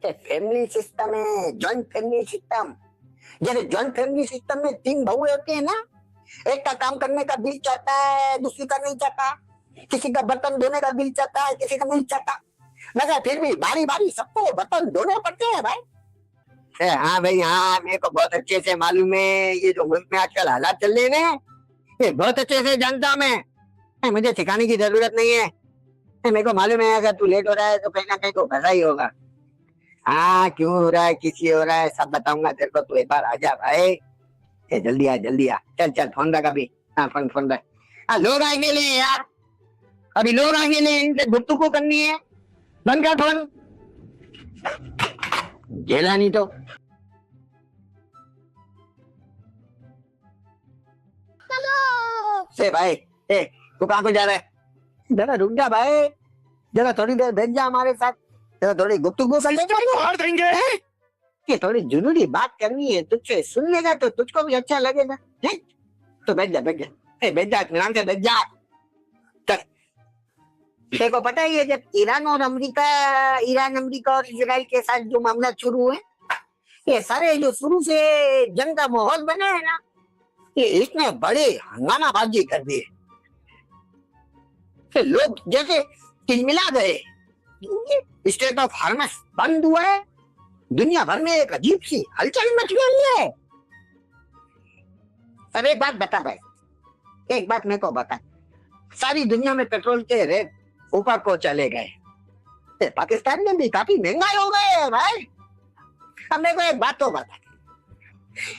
Family system है, joint family system. जैसे joint family system में 3 बहू होते हैं ना, एक का काम करने का दिल चाहता है, दूसरी का नहीं चाहता, किसी का बर्तन धोने का दिल चाहता है, किसी का नहीं चाहता, मगर फिर भी बारी बारी सबको बर्तन धोने पड़ते हैं भाई। हाँ भाई हाँ, मेरे को बहुत अच्छे से मालूम है ये जो मुल्क में आजकल हालात चल रहे हैं, ये बहुत अच्छे से जानता हूँ मैं। मुझे सिखाने की जरूरत नहीं है, मेरे को मालूम है अगर तू लेट हो रहा है तो कहीं ना कहीं तो फंसा ही होगा। हाँ क्यों हो रहा है, किसी हो रहा है, सब बताऊंगा तेरे को, तू एक बार आजा भाई। जल्दी आ जल्दी आ, चल चल फोन रख अभी। हाँ फोन फोन रख। हाँ लोग आएंगे ले यार, अभी लोग आएंगे ले, इनसे गुफ्तगू करनी है। बंद कर फोन, झेला नहीं तो। से भाई तू कहाँ को जा रहा है? जरा रुक जा भाई, जरा थोड़ी देर बैठ जा हमारे साथ, जरा थोड़ी गुफ्तगू कर ले। मार देंगे। कि थोड़ी जरूरी बात करनी है तुझसे, सुन लेगा तो तुझको भी अच्छा लगेगा। नहीं तो बैठ जा बैठ जा, बैठ जा इत्मीनान से बैठ जा। चल तेरे को पता है ये जब ईरान अमेरिका और इजराइल के साथ जो मामला शुरू हुए, ये सारे जो शुरू से जंग का माहौल बना है ना, ये इसने बड़े हंगामाबाजी कर दी है। लोग जैसे तिलमिला गए, स्टेट ऑफ हार्मस बंद हुआ है, दुनिया भर में एक अजीब सी हलचल मच गई है। अब एक बात बता भाई, एक बात मेरे को बता, सारी दुनिया में पेट्रोल के रेट ऊपर को चले गए, पाकिस्तान में भी काफी महंगाई हो गए है भाई। अब मेरे को एक बात तो बता,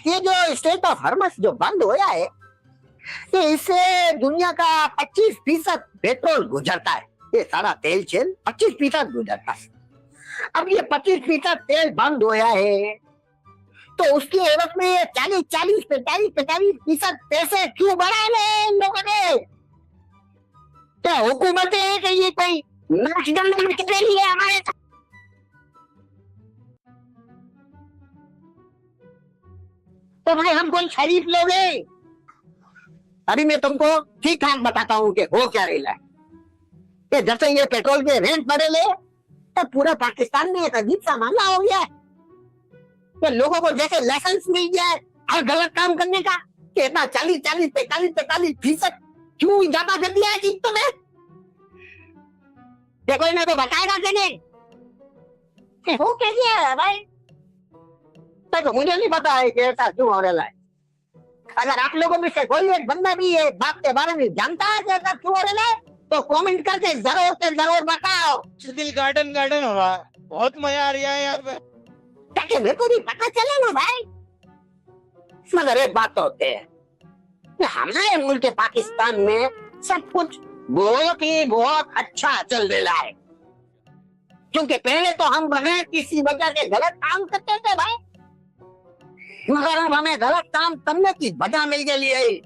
ये जो स्टेट ऑफ हार्मस जो बंद होया है, ये इससे दुनिया का 25% पेट्रोल गुजरता है, ये सारा तेल शेल 25% गुजरता है। अब ये 25% तेल बंद होया है तो उसकी एवज में 40-45% पैसे क्यों बढ़ा रहे इन लोगों ने? क्या हुकूमत है कि ये कोई नाचगंड के लिए हमारे? तो भाई हम कौन शरीफ लोग हैं? अभी मैं तुमको ठीक ठाक बताता हूँ कि हो क्या रहा है। जब से ये पेट्रोल के रेट बढ़े ले, तो पूरा पाकिस्तान में एक अजीब सा मामला हो गया है कि लोगों को जैसे लाइसेंस मिल गया है हर गलत काम करने का, कि इतना 40-45% क्यों ज्यादा कर दिया है चीज तुम्हें? कोई ना तो बताएगा कि नहीं हो कैसे है भाई? तो मुझे नहीं पता है कि ऐसा क्यों हो रहा है। अगर आप लोगों में से कोई एक बंदा भी ये बात के बारे में जानता है कि ऐसा क्यों हो रहा है, तो कमेंट करके जरूर से जरूर बताओ। दिल गार्डन हो रहा है, बहुत मजा आ रहा है यहाँ पे, ताकि मेरे को भी पता चले ना भाई। मगर एक बात तो होती है कि हमारे मुल्क पाकिस्तान में सब कुछ बहुत अच्छा चल रहा है, क्योंकि पहले तो हम बगैर किसी वजह से गलत काम करते थे भाई, मगर अब हमें गलत काम करने की वजह मिल गई है।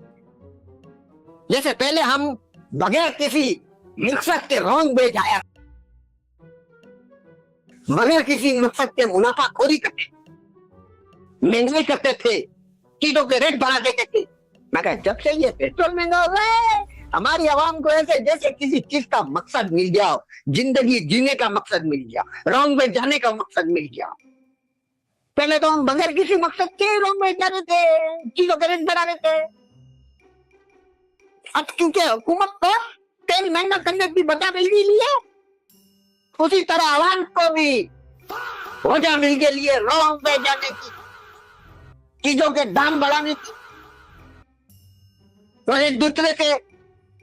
जैसे पहले हम बगैर किसी मकसद के रॉन्ग वे जाया, बगैर किसी मकसद के मुनाफाखोरी करते, महंगाई करते थे, चीजों के रेट बढ़ा देते थे। मगर जब से ये पेट्रोल महंगा हो गया है, हमारी आवाम को ऐसे जैसे किसी चीज का मकसद मिल गया, जिंदगी जीने का मकसद मिल गया, रॉन्ग वे जाने का मकसद मिल गया। पहले तो हम बगैर किसी मकसद के रॉन्ग वे जा रहे थे, चीजों के रेट बढ़ा रहे थे। अब क्योंकि हुकूमत को तेल महंगा करने की वजह मिल गई है, उसी तरह आवाम को भी वजह मिल गई है रॉन्ग वे जाने की, चीजों के दाम बढ़ाने की, और एक दूसरे से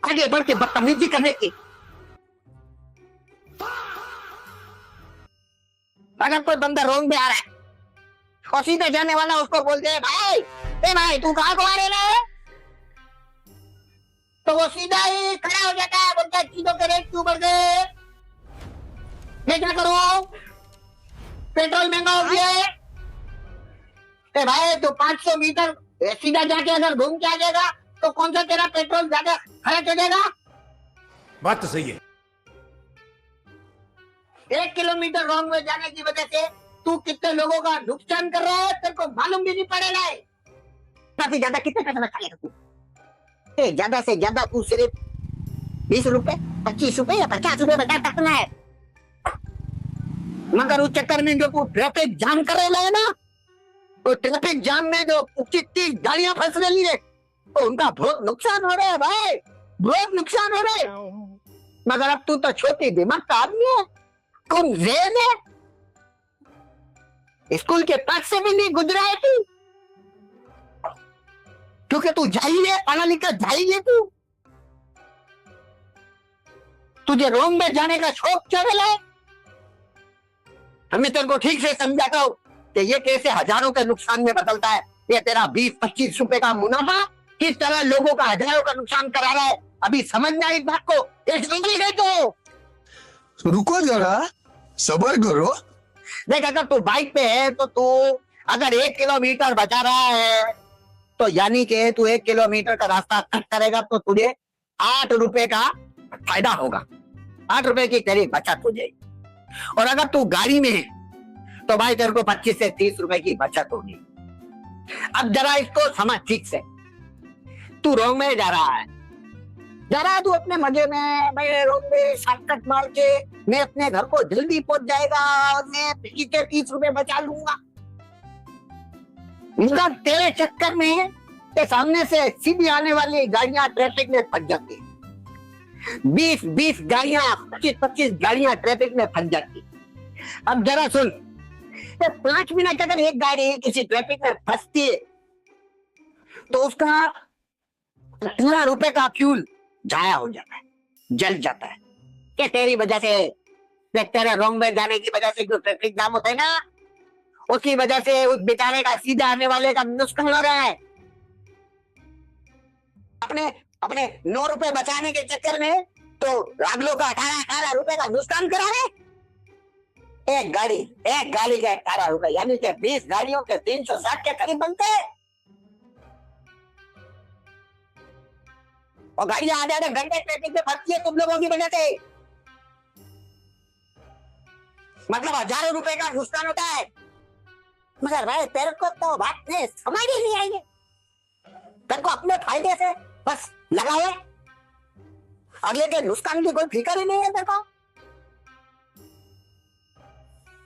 आगे बढ़ के बदतमीजी करने की। अगर कोई बंदा रॉन्ग में आ रहा है और सीधे जाने वाला उसको बोलते हैं भाई भाई तू कहाँ को आ रहे है, तो वो सीधा ही खड़ा हो जाता है, बोलता है चीजों के रेट क्यों बढ़ गए, मैं क्या करूं, पेट्रोल महंगा हो गया है। भाई तो 500 मीटर सीधा जाके अगर घूम के आ जाएगा तो कौन सा तेरा पेट्रोल ज्यादा खर्च हो जाएगा? बात तो सही है। 1 किलोमीटर रॉन्ग में जाने की वजह से तू कितने लोगों का नुकसान कर रहा है तेरे को मालूम भी नहीं पड़ेगा है। काफी ज्यादा कितने पैसे बचा लेगा तू? ज्यादा से ज्यादा तू सिर्फ 20 रुपए, 25 रुपए या 50 रुपए बचा सकता है। मगर उस चक्कर में जो तू ट्रैफिक जाम करेला है ना, तो ट्रैफिक जाम में जो कितनी गाड़ियां फंस रही है, तो उनका बहुत नुकसान हो रहा है भाई, बहुत नुकसान हो रहा है। मगर अब तू तो छोटी दिमाग का आदमी है, तुम ज़हन है, स्कूल के पास से भी नहीं गुजरा है तू, क्योंकि तू जाहिल है, पढ़ा लिखा जाहिल है तू। तुझे रोम में जाने का शौक चढ़ा है। हमें तेरे को ठीक से समझाता हूँ कि ये कैसे हजारों के नुकसान में बदलता है। ये तेरा 20-25 रुपए का मुनाफा किस तरह लोगों का हजारों का नुकसान करा रहा है, अभी समझना इस बात को। ये तो रुको जरा, सब्र करो। देख, अगर तू बाइक पे है तो तू अगर 1 किलोमीटर बचा रहा है, तो यानी कि तू 1 किलोमीटर का रास्ता कट करेगा तो तुझे 8 रुपए का फायदा होगा, 8 रुपए की तेरी बचत हो जाएगी। और अगर तू गाड़ी में है तो भाई तेरे को 25 से 30 रुपए की बचत होगी। अब जरा इसको समझ ठीक से, तू रोड में जा रहा है, तू अपने मजे में, मैं रोड में शॉर्टकट मार के मैं अपने घर को जल्दी पहुंच जाएगा और मैं 30 रुपए बचा लूंगा। मगर तेरे चक्कर में के सामने से सीधी आने वाली गाड़ियां ट्रैफिक में फंस जाती, 20 गाड़ियां, 25 गाड़ियां ट्रैफिक में फंस जाती। अब जरा सुन, 5 मिनट अगर एक गाड़ी किसी ट्रैफिक में फंसती है तो उसका 15 रुपए का फ्यूल जाया हो जाता है, जल जाता है। क्या तेरी वजह से, तेरे रॉन्ग में जाने की वजह से जो ट्रैफिक जाम होता है ना, उसकी वजह से उस बेचारे का सीधा आने वाले का नुकसान हो रहा है। अपने 9 रुपए बचाने के चक्कर में तो अगलों का 18 रुपए का नुकसान करा है। एक गाड़ी के 18 रुपए, यानी कि 20 गाड़ियों के 360 के करीब बनते हैं। और गाड़ियां आधे घंटे ट्रैफिक में फंसती है तुम लोगों की वजह से, मतलब हजारों रुपए का नुकसान होता है। मगर भाई तेरे को तो बात नहीं समझ ही नहीं आएगी, तेरे को अपने फायदे से बस लगा है, अगले के नुकसान की कोई फिक्र ही नहीं है तेरे को।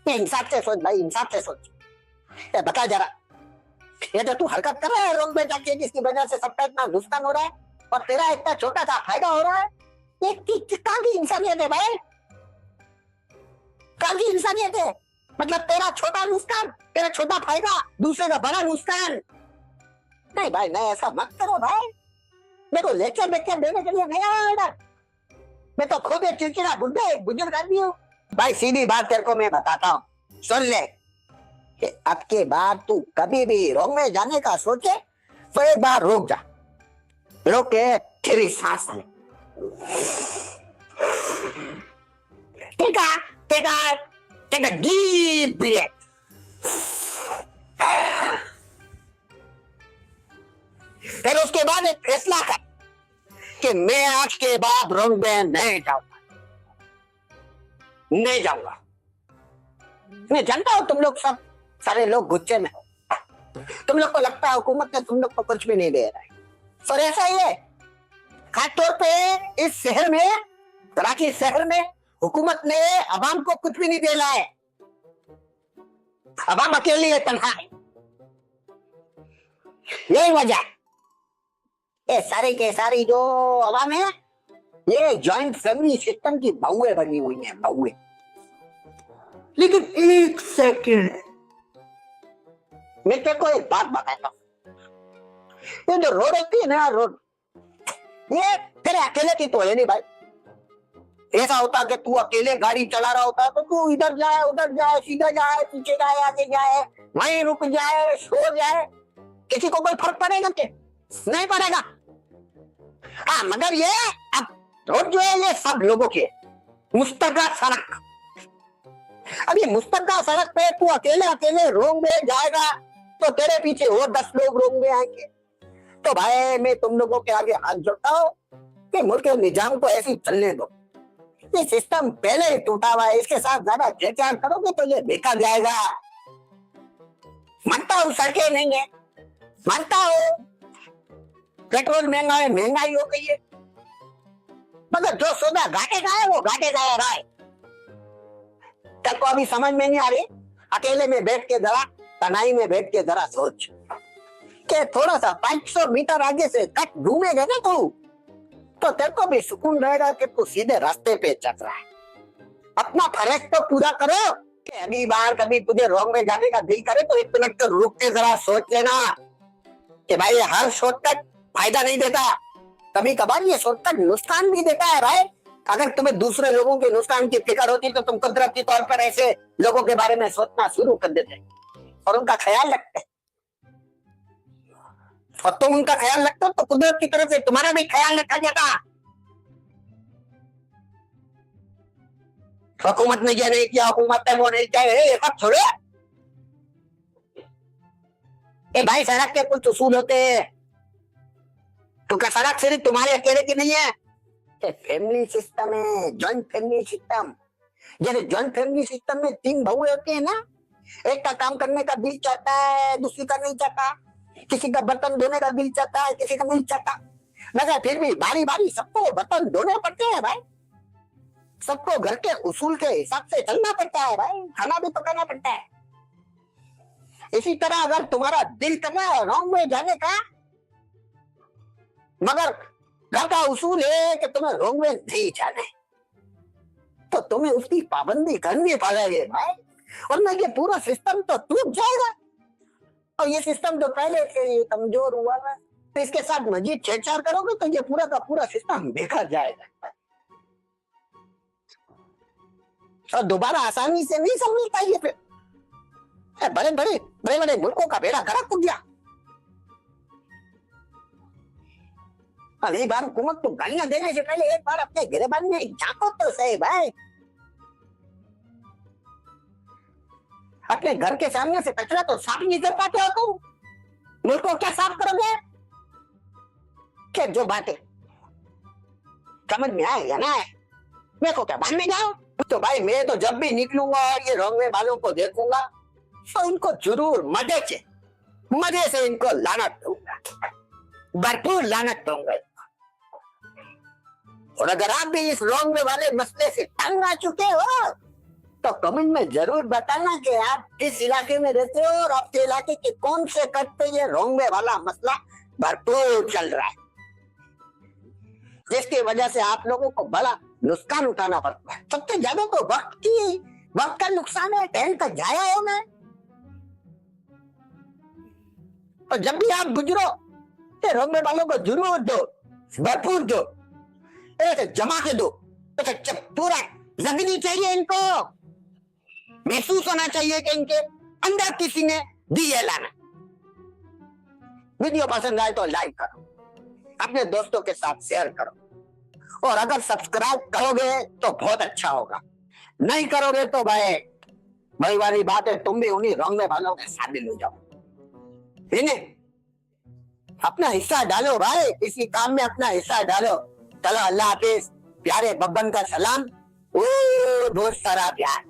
इंसाफ से सोच भाई, इंसाफ से सोच। बता जरा, ये तो तू हरकत कर रहा है रोड में जाके, जिसकी वजह से सबका इतना नुकसान हो रहा है और तेरा इतना छोटा सा फायदा हो रहा है। ये कहाँ की इंसानियत है भाई, कहाँ की इंसानियत है? मतलब तेरा छोटा नुकसान, तेरा छोटा फायदा, दूसरे का बड़ा नुकसान। नहीं भाई नहीं, ऐसा मत करो भाई। मेरे को लेक्चर देने के लिए नहीं आया इधर, मैं तो खुद एक चिड़चिड़ा बुजुर्ग आदमी हूँ। भाई सीधी बात तेरे को मैं बताता हूँ, सुन ले कि अब के बाद तू कभी भी रोड में जाने का सोचे तो एक बार रुक जा, रुक के तेरी सांस ले, take a deep breath. फिर उसके बाद एक फैसला कर कि मैं आज के बाद रोड में नहीं जाऊंगा। मैं जानता हूं तुम लोग सब सारे लोग गुस्से में हो, तुम लोग को लगता है हुकूमत ने तुम लोग को कुछ भी नहीं दे रहा है, पर ऐसा ही है। खासतौर पे इस शहर में, कराची शहर में हुकूमत ने अवाम को कुछ भी नहीं दे रहा है, अवाम अकेली है, तन्हा है। यही वजह, ये सारी के सारी जो अवाम है, ये जॉइंट फैमिली सिस्टम की बहुएं बनी हुई है, बहुएं। लेकिन एक सेकंड, मैं तेरे को एक बात बताता हूँ, ये जो रोड होती है ना, रोड, ये तेरे अकेले की तो है नहीं भाई। ऐसा होता कि तू अकेले गाड़ी चला रहा होता तो तू इधर जाए उधर जाए, सीधा जाए पीछे जाए आगे जाए, वहीं रुक जाए सो जाए, किसी को कोई फर्क पड़ेगा क्या? नहीं पड़ेगा। हाँ मगर ये अब रोड जो है ये सब लोगों की मुस्तका सड़क, अब ये मुस्तका सड़क पे तू अकेले रोड में जाएगा तो तेरे पीछे और 10 लोग रोड में आएंगे। तो भाई मैं तुम लोगों के आगे हाथ जोड़ता हूँ कि मुल्क के निजाम को ऐसे चलने दो। ये सिस्टम पहले ही टूटा हुआ है, इसके साथ ज्यादा छेड़छाड़ करोगे तो ये बेकार जाएगा। मानता हूँ सड़कें नहीं है, मानता हूँ पेट्रोल महंगा है, महंगाई हो गई है, मगर जो सौदा घाटे का है वो घाटे का है भाई। तेरे को अभी समझ में नहीं आ रही? अकेले में बैठ के जरा, तनाई में बैठ के जरा सोच कि थोड़ा सा 500 मीटर आगे से कट घूमेगा ना तू, तो तेरे को भी सुकून रहेगा कि तू सीधे रास्ते पे चल रहा है। अपना फर्ज तो पूरा करो कि अगली बार कभी तुझे रॉन्ग में जाने का दिल करे तो 1 मिनट तो रुक के जरा सोच लेना कि भाई हर शॉर्टकट फायदा नहीं देता, कभी कभार ये शॉर्टकट नुकसान भी देता है भाई। अगर तुम्हें दूसरे लोगों के नुकसान की फिक्र होती तो तुम कुदरती तौर पर ऐसे लोगों के बारे में सोचना शुरू कर देते और उनका ख्याल रखते, और तुम उनका ख्याल रखते हो तो कुदरत की तरफ से तुम्हारा भी ख्याल रखा जाता। हुकूमत ने ये नहीं किया, हुकूमत ने वो नहीं किया, ये सब छोड़े। ए भाई सड़क के कुछ उसूल होते हैं, तो क्या सड़क सिर्फ तुम्हारे अकेले की नहीं है? फैमिली सिस्टम है, जॉइंट फैमिली सिस्टम। जैसे जॉइंट फैमिली सिस्टम में 3 बहू होते हैं ना, एक का काम करने का दिल चाहता है, दूसरी का नहीं चाहता, किसी का बर्तन धोने का दिल चाहता है, किसी का नहीं चाहता, मगर फिर भी बारी बारी सबको बर्तन धोने पड़ते हैं भाई, सबको घर के उसूल के हिसाब से चलना पड़ता है भाई, खाना भी पकाना पड़ता है। इसी तरह अगर तुम्हारा दिल करना है रॉन्ग में जाने का, मगर घर का उसूल है कि तुम्हें रॉन्ग में नहीं जाना है, तो तुम्हें उसकी पाबंदी करनी पड़ेगी भाई, वरना ये पूरा सिस्टम तो टूट जाएगा। और ये सिस्टम तो पहले से ही कमजोर हुआ है, तो इसके साथ मजीद छेड़छाड़ करोगे तो ये पूरा का पूरा सिस्टम बिखर जाएगा और दोबारा आसानी से नहीं समझ पाइए। फिर बड़े बड़े मुल्कों का बेड़ा गर्क हो गया। अगली बार हुकूमत को गालियां देने से पहले एक बार अपने गिरबान में झांको तो सही भाई। अपने घर के सामने से कचरा तो साफ नहीं कर पाते हो तुम, मुल्क को क्या साफ करोगे? क्या जो बातें समझ में आएगा ना, मेरे को क्या बांधने जाओ? तो भाई मैं तो जब भी निकलूंगा और ये रंगवे वालों को देखूंगा तो इनको जरूर मजे से इनको लानत दूंगा, भरपूर लानत दूंगा। और अगर आप भी इस रंगवे वाले मसले से तंग आ चुके हो तो कमेंट में जरूर बताना कि आप किस इलाके में रहते हो और आपके इलाके के कौन से कट पे ये रंगवे वाला मसला भरपूर चल रहा है, जिसकी वजह से आप लोगों को बड़ा नुकसान उठाना पड़ता है। सबसे ज्यादा तो वक्त का नुकसान है, टहल का जाया होना। और जब भी आप गुजरो तो रंगवे वालों को जरूर दो, भरपूर दो, ऐसे जमा के दो, ऐसे पूरा लगनी चाहिए, इनको महसूस होना चाहिए कि इनके अंदर किसी ने दिए लाना। वीडियो पसंद आए तो लाइक करो, अपने दोस्तों के साथ शेयर करो, और अगर सब्सक्राइब करोगे तो बहुत अच्छा होगा, नहीं करोगे तो भाई वाली बात है, तुम भी उन्हीं रंगने वालों के शामिल हो जाओ। अपना हिस्सा डालो भाई, इसी काम में अपना हिस्सा डालो। चलो अल्लाह हाफिज, प्यारे बब्बन का सलाम, बहुत सारा प्यार।